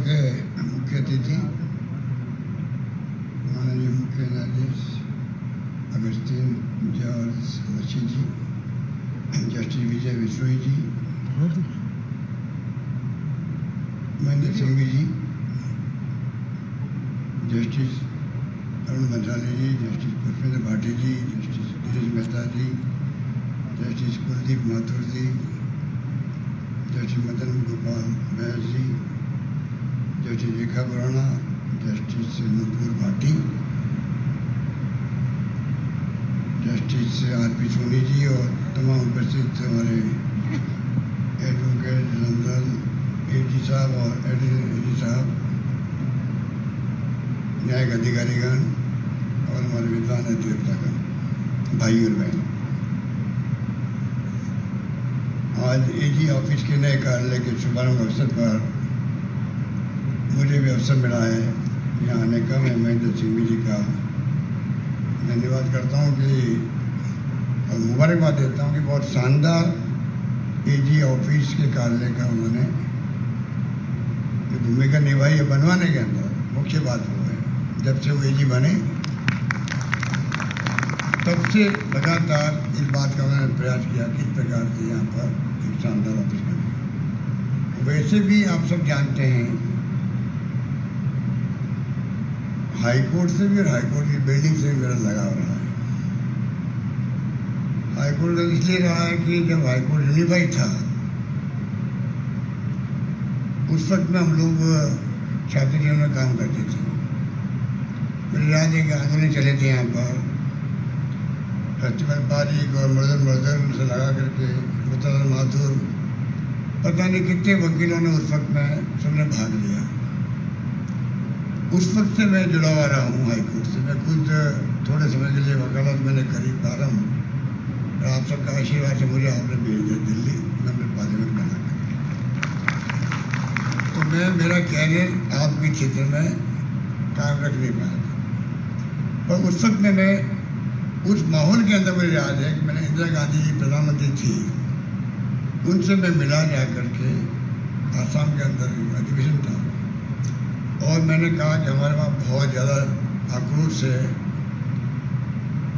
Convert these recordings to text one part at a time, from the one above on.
के मुख्य अतिथि माननीय मुख्य न्यायाधीश Augustine George Masih ji, justice Vijay Vishnoi ji, Mahendra Singh ji, justice Arun मंत्रालय ji, justice Pushpendra Bhati ji, justice Girish Mehta ji, justice Kuldeep Mathur ji, justice Madan Gopal Bais ji, justice Rekha Borana, justice Nupur Bhati, justice R P. Soni ji और तमाम उपस्थित हमारे एडवोकेट जनरल एडी साहब और एडी साहब, न्यायिक अधिकारीगण और हमारे विद्वान देवतागण, भाई और बहन, आज एजी ऑफिस के नए कार्यालय के शुभारंभ अवसर पर मुझे भी अवसर मिला है यहाँ आने का। मैं महेंद्र सिंह जी का धन्यवाद करता हूँ कि और मुबारकबाद देता हूँ कि बहुत शानदार एजी ऑफिस के कार्यालय का उन्होंने भूमिका निभाई है बनवाने के अंदर। मुख्य बात वो है, जब से वो एजी बने तब से लगातार इस बात का उन्होंने प्रयास किया किस प्रकार से यहाँ पर एक शानदार ऑफिस बने। वैसे भी आप सब जानते हैं हाईकोर्ट से भी और हाईकोर्ट की बिल्डिंग से भी मेरा लगाव रहा है। हाईकोर्ट इसलिए रहा है कि जब हाईकोर्ट यूनिफाइड था उस वक्त में हम लोग छात्र जीवन में काम करते थे। मेरी याद है कि आंदोलन चले थे यहाँ पर, फेस्टिवल पारिक और मर्दन से लगा करके मुतल माथुर, पता नहीं कितने वकीलों ने उस वक्त में सबने भाग लिया। उस वक्त से मैं जुड़ा हुआ रहा हूँ हाईकोर्ट से। मैं खुद थोड़े समय के लिए वकालत मैंने करी प्रारंभ, और आप सबका आशीर्वाद से मुझे आपने भेज दिया दिल्ली, मैंने पार्लियामेंट बना कर। तो मैं मेरा कैरियर आपके क्षेत्र में कायम रख नहीं पाया था। पर उस वक्त में मैं उस माहौल के अंदर मुझे याद है कि मैंने इंदिरा गांधी जी प्रधानमंत्री थी, उनसे मैं मिला जा करके आसाम के अंदर अधिवेशन था और मैंने कहा कि हमारे वहाँ बहुत ज़्यादा आक्रोश है,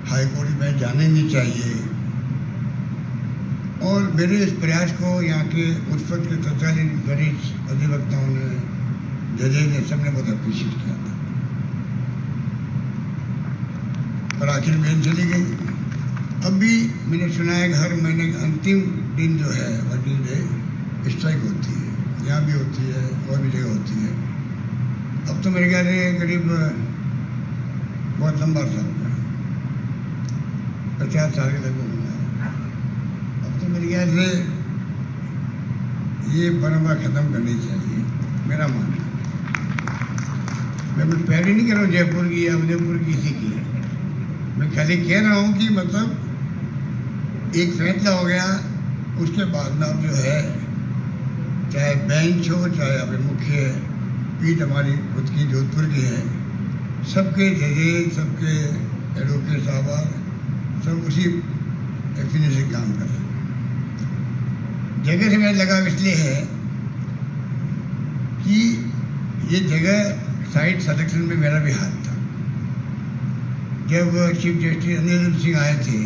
हाईकोर्ट में जाने नहीं चाहिए। और मेरे इस प्रयास को यहाँ के उस वक्त के तत्कालीन वरिष्ठ अधिवक्ताओं ने, जजेज ने, सबने बहुत अप्रिशिएट किया था। और आखिर मेल चली गई। अब भी मैंने सुना है कि हर महीने का अंतिम दिन जो है वर्किंग डे स्ट्राइक होती है, यहाँ भी होती है और भी जगह होती है। अब तो मेरे ख्याल से करीब बहुत लंबा सा हो गया, 50 साल के लगभग हो गया। अब तो मेरे ख्याल से ये परंपरा खत्म करनी चाहिए, मेरा मानना। मैं पहले नहीं कह रहा हूँ जयपुर की या उदयपुर की, किसी की, मैं खाली कह रहा हूँ कि मतलब एक फैसला हो गया, उसके बाद में अब जो है चाहे बेंच हो चाहे अभी मुख्य पीठ हमारी खुद की जोधपुर की है, सबके जजेज, सबके एडवोकेट साहब सब उसी एक्शन से काम कर रहे हैं। जगह से मेरा लगाव इसलिए है कि ये जगह साइट सिलेक्शन में मेरा भी हाथ था। जब चीफ जस्टिस अनिल सिंह आए थे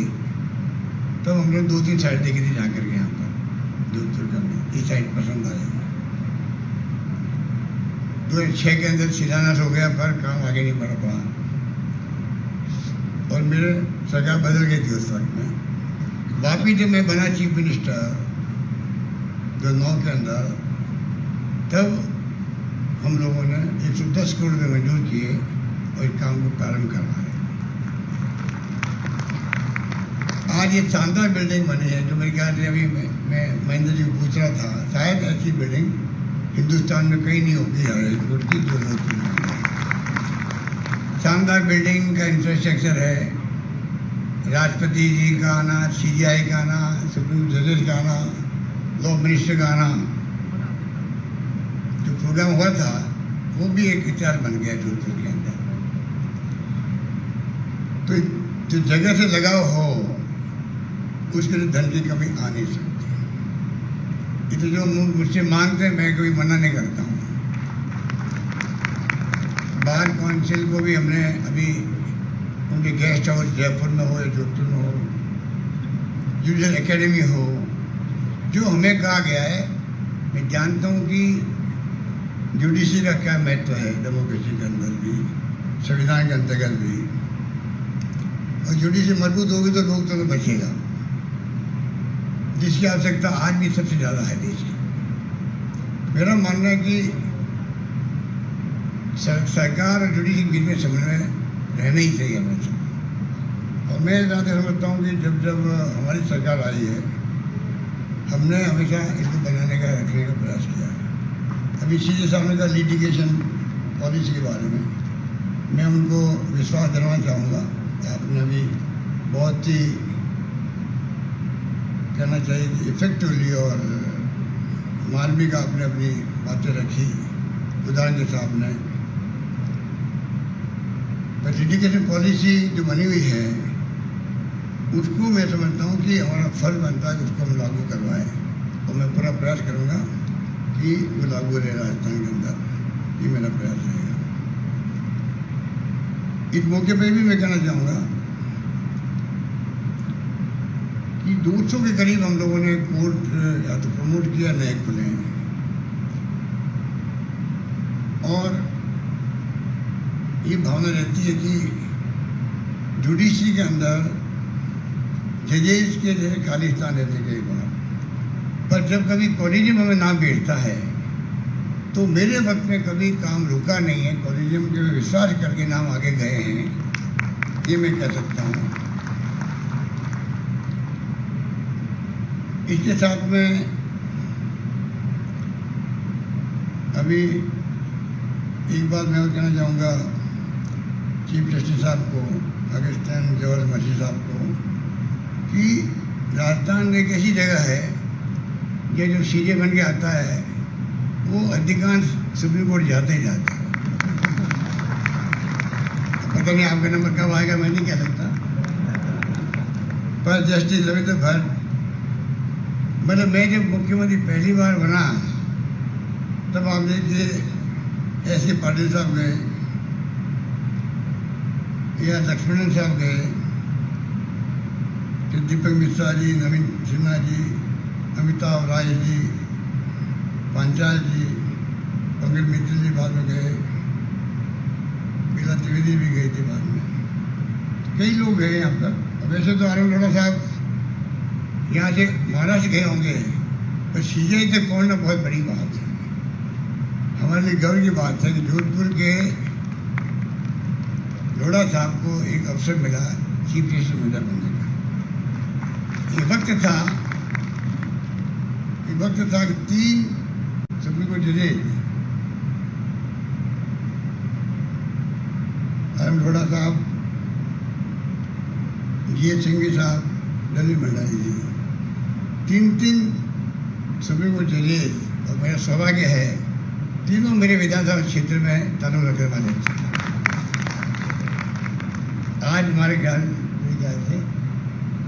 तब हम लोग 2-3 साइड देखी थी जाकर के यहाँ पर जोधपुर का। ये साइड पसंद आई। 2006 के अंदर शिलान्यास हो गया पर काम आगे नहीं बढ़ पाया और मेरे सरकार बदल गई थी उस वक्त में। वापिस जब मैं बना चीफ मिनिस्टर 2009 के अंदर, तब हम लोगों ने 110 करोड़ रुपये मंजूर किए और इस काम को प्रारंभ करवाया। आज ये शानदार बिल्डिंग बनी है जो मेरे ख्याल से अभी मैं महेंद्र जी को पूछ रहा था, शायद ऐसी बिल्डिंग हिंदुस्तान में कहीं नहीं होगी की जो होती है। शानदार बिल्डिंग का इंफ्रास्ट्रक्चर है, राष्ट्रपति जी का आना, CBI का आना, सुप्रीम जजेस का आना, लॉ मिनिस्टर का आना, जो प्रोग्राम हुआ था वो भी एक इतिहास बन गया जोधपुर के अंदर। तो जो जगह से लगाव हो उसके लिए धन की कमी आ नहीं सकती। ये तो जो मुझसे मांगते हैं मैं कभी मना नहीं करता हूँ। बार काउंसिल को भी हमने अभी उनके गेस्ट हाउस जयपुर में हो या जोधपुर में हो, जुडिशल एकेडमी हो, जो हमें कहा गया है, मैं जानता हूँ कि जुडिशरी का क्या महत्व है डेमोक्रेसी के अंदर भी, संविधान के अंतर्गत भी, और जुडिशरी मजबूत होगी तो लोकतंत्र बचेगा, जिसकी आवश्यकता आज भी सबसे ज़्यादा है देश की। मेरा मानना है कि सरकार और जुडिशरी के बीच में समन्वय रहना ही चाहिए हमेशा। और मैं ज़्यादा समझता हूँ कि जब जब हमारी सरकार आई है, हमने हमेशा इसको बनाने का, रखने का प्रयास किया है। अभी सीधे सामने का लिटिगेशन पॉलिसी के बारे में मैं उनको विश्वास दिलाना चाहूँगा। आपने अभी बहुत ही कहना चाहिए कि इफेक्टिवली और मार्मिक आपने अपनी बातें रखी, उदाहरण के सामने। बट लिटिगेशन पॉलिसी जो बनी हुई है, उसको मैं समझता हूँ कि हमारा फर्ज बनता है कि उसको हम लागू करवाएं, और मैं पूरा प्रयास करूँगा कि वो लागू रहे राजस्थान के अंदर। ये मेरा प्रयास रहेगा। इस मौके पर भी मैं कहना चाहूँगा कि 200 के करीब हम लोगों ने कोर्ट या तो प्रमोट किया, नए खुले हैं। और ये भावना रहती है कि जुडिशरी के अंदर जजेस के जैसे खालिस्तान रहते कई बार, पर जब कभी कॉलेजियम हमें नाम भेजता है तो मेरे वक्त में कभी काम रुका नहीं है। कॉलेजियम के विश्वास करके नाम आगे गए हैं, ये मैं कह सकता हूँ। इसके साथ में अभी एक बात मैं और कहना चाहूँगा चीफ जस्टिस साहब को, अगस्टन जॉर्ज मसी साहब को, कि राजस्थान एक ऐसी जगह है ये जो सीजे बन के आता है वो अधिकांश सुप्रीम कोर्ट जाते ही जाता है। पता नहीं आपका नंबर कब आएगा, मैं नहीं कह सकता। पर जस्टिस रविंद्र भट्ट, मतलब मैं जब मुख्यमंत्री पहली बार बना तब आप देखिए एस के पाटिल साहब गए या लक्ष्मणन साहब गए, फिर दीपक मिश्रा जी, नवीन सिन्हा जी, अमिताभ राय जी, पांचाल जी, पंकज मित्तल जी बाद में गए, बीला त्रिवेदी भी गई थी बाद में, कई लोग गए यहाँ पर। वैसे तो आनंद लोढ़ा साहब यहाँ से महाराष्ट्र गए होंगे, पर सीजे तक पहुँचना बहुत बड़ी बात है। हमारे लिए गर्व की बात है कि जोधपुर के लोढ़ा साहब को एक अवसर मिला चीफ जस्टिस बनने का। ये वक्त था कि 3 सुप्रीम कोर्ट जजेस, आनंद लोढ़ा साहब, जी.एच. सिंघवी साहब, ललित भंडारी जी, 3 सुप्रीम कोर्ट जजेस, और मेरा सौभाग्य है तीनों मेरे विधानसभा क्षेत्र में ताल्लुक रखने वाले थे। आज हमारे ख्याल से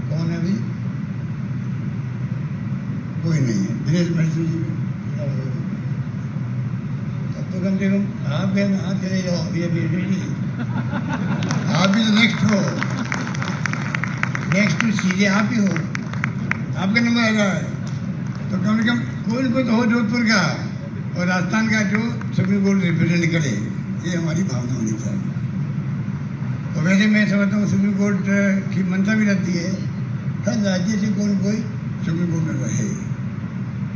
कौन है अभी? कोई नहीं है। दिनेश महर्षि जी, तब तो कम से कम आप चले जाओ, ये आप भी तो नेक्स्ट हो, नेक्स्ट टू सीजे आप ही हो, आपका नंबर आ रहा है। तो कम से कम कोई न कोई तो हो जोधपुर का और राजस्थान का जो सुप्रीम कोर्ट रिप्रेजेंट करे, ये हमारी भावना होनी चाहिए। और वैसे मैं समझता हूँ सुप्रीम कोर्ट की मंशा भी रहती है हर राज्य से कोई न कोई सुप्रीम कोर्ट में रहे।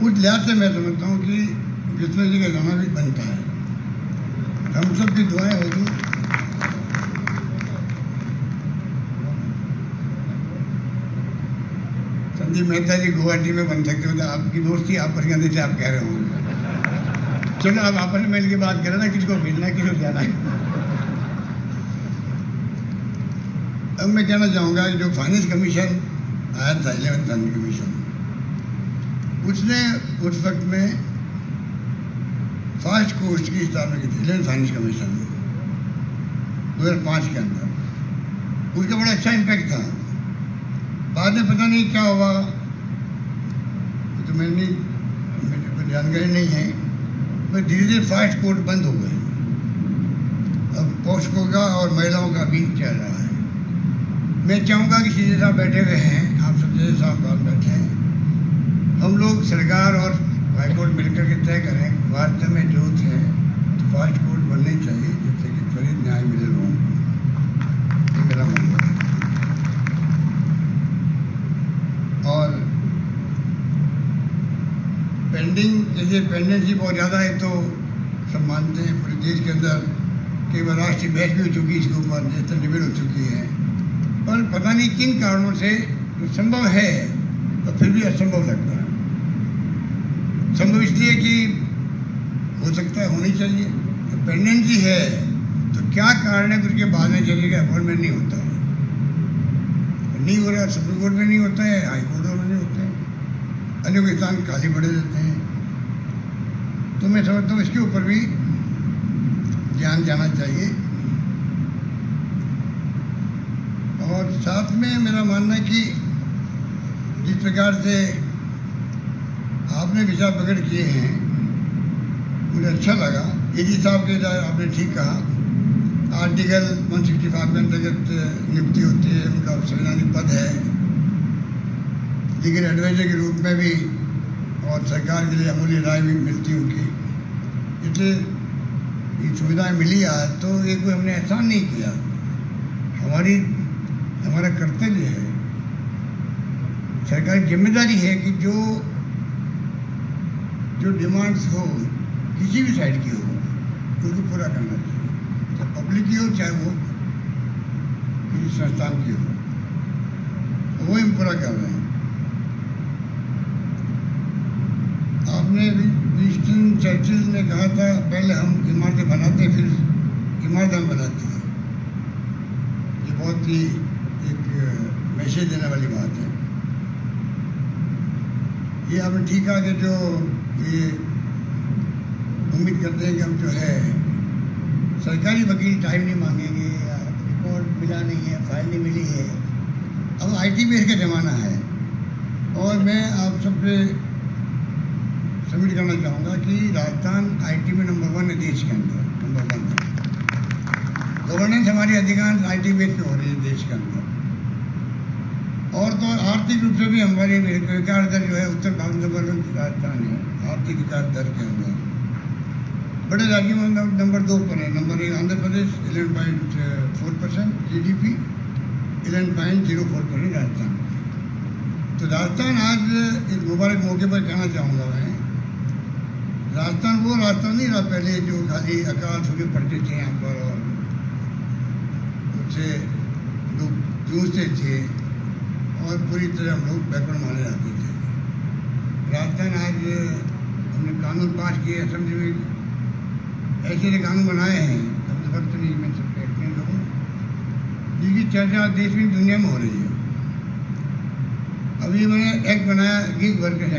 उस लिहाज से मैं समझता हूँ कि कृष्ण जी का गाना भी बनता है। हम सब की दुआएं होगी। संदीप मेहता जी गुवाहाटी में बन सकते हो, तो आपकी दोस्ती आपस के अंदर से आप कह रहे होंगे। चलो आप आपस में मिल के बात करें ना, किसको भेजना है, किसको जाना है। अब मैं कहना चाहूँगा कि जो फाइनेंस कमीशन आया था, 11th फाइनेंस कमीशन, उसने उस वक्त में फर्स्ट कोर्स की स्थापना की थी, 11th फाइनेंस कमीशन 2005 के अंदर। उसका बड़ा अच्छा इम्पैक्ट था। बाद में पता नहीं क्या हुआ, तो मेरी जानकारी नहीं है, पर धीरे धीरे फास्ट कोर्ट बंद हो गए। अब पोषकों का और महिलाओं का भी चल रहा है। मैं चाहूँगा कि सीधे साहब बैठे हुए हैं, आप सब सीधे साहब बात बैठे हैं, हम लोग सरकार और हाईकोर्ट मिलकर के तय करें वास्तव में जरूरत है तो फास्ट कोर्ट बननी चाहिए जिससे कि त्वरित न्याय मिले लोगों को। ये मेरा मानना है। और पेंडिंग जैसे पेंडेंसी बहुत ज़्यादा है तो सब मानते हैं पूरे देश के अंदर कई बार राष्ट्रीय बहस भी हो चुकी है इसके ऊपर, नेशनल डिबेट हो चुकी है, पर पता नहीं किन कारणों से तो संभव है तो फिर भी असंभव लगता है। संभव इसलिए कि हो सकता है होनी चाहिए, तो पेंडेंसी है तो क्या कारण है कि उसके बाद में चलिएगा अपॉइंटमेंट नहीं होता है, नहीं हो रहा, सुप्रीम कोर्ट में नहीं होता है, हाई कोर्ट में नहीं होता है, अन्य कोई इंसान खाली पड़े रहते हैं। तो मैं समझता हूँ इसके ऊपर भी ध्यान जाना चाहिए। और साथ में मेरा मानना है कि जिस प्रकार से आपने विचार प्रकट किए हैं मुझे अच्छा लगा। एजी साहब के आपने ठीक कहा, आर्टिकल 165 के अंतर्गत नियुक्ति होती है, उनका संवैधानिक पद है, लेकिन एडवाइजर के रूप में भी और सरकार के लिए अमूल्य राय भी मिलती उनकी, इसलिए ये सुविधाएँ मिली आज तो ये कोई हमने एहसान नहीं किया, हमारा कर्तव्य है, सरकार की जिम्मेदारी है कि जो डिमांड्स हो किसी भी साइड की हो उसको पूरा करना चाहिए, चाहे पब्लिक की हो चाहे वो किसी संस्थान की हो, वो हम पूरा कर रहे हैं। आपने विंस्टन चर्चिल ने कहा था पहले हम इमारतें बनाते फिर इमारत हम बनाते हैं, ये बहुत ही एक मैसेज देने वाली बात है। ये आपने ठीक कहा कि जो ये उम्मीद करते हैं कि हम जो है सरकारी वकील टाइम नहीं मांगेंगे या रिकॉर्ड मिला नहीं है, फाइल नहीं मिली है, अब IT बेस का ज़माना है। और मैं आप सबसे सबमिट करना चाहूँगा कि राजस्थान IT में नंबर 1 है देश के अंदर, नंबर 1 है। गवर्नेंस हमारी अधिकांश IT बेस पे हो रही है देश के अंदर। और तो आर्थिक रूप से भी हमारी विकास दर जो है उत्तर भारत नंबर 1 राजस्थान है आर्थिक विकास दर के अंदर। बड़े राज्यों में नंबर 2 पर है। Number 1 Andhra Pradesh 11.4% GDP, 11.04% Rajasthan. तो राजस्थान आज इस मुबारक मौके पर कहना चाहूँगा मैं, राजस्थान वो राजस्थान नहीं रहा पहले जो खाली अकाल सूखे पड़ते थे यहाँ पर और उससे लोग जूझते थे और पूरी तरह हम लोग बैकवर्ड माने जाते थे। राजस्थान आज हमने कानून पास किए, असेंबली में ऐसे कानून बनाए हैं, अब वक्त नहीं मैं सब कहते हैं लोगों, जिसकी चर्चा देश में दुनिया में हो रही है। अभी मैंने एक्ट बनाया गिग वर्कर्स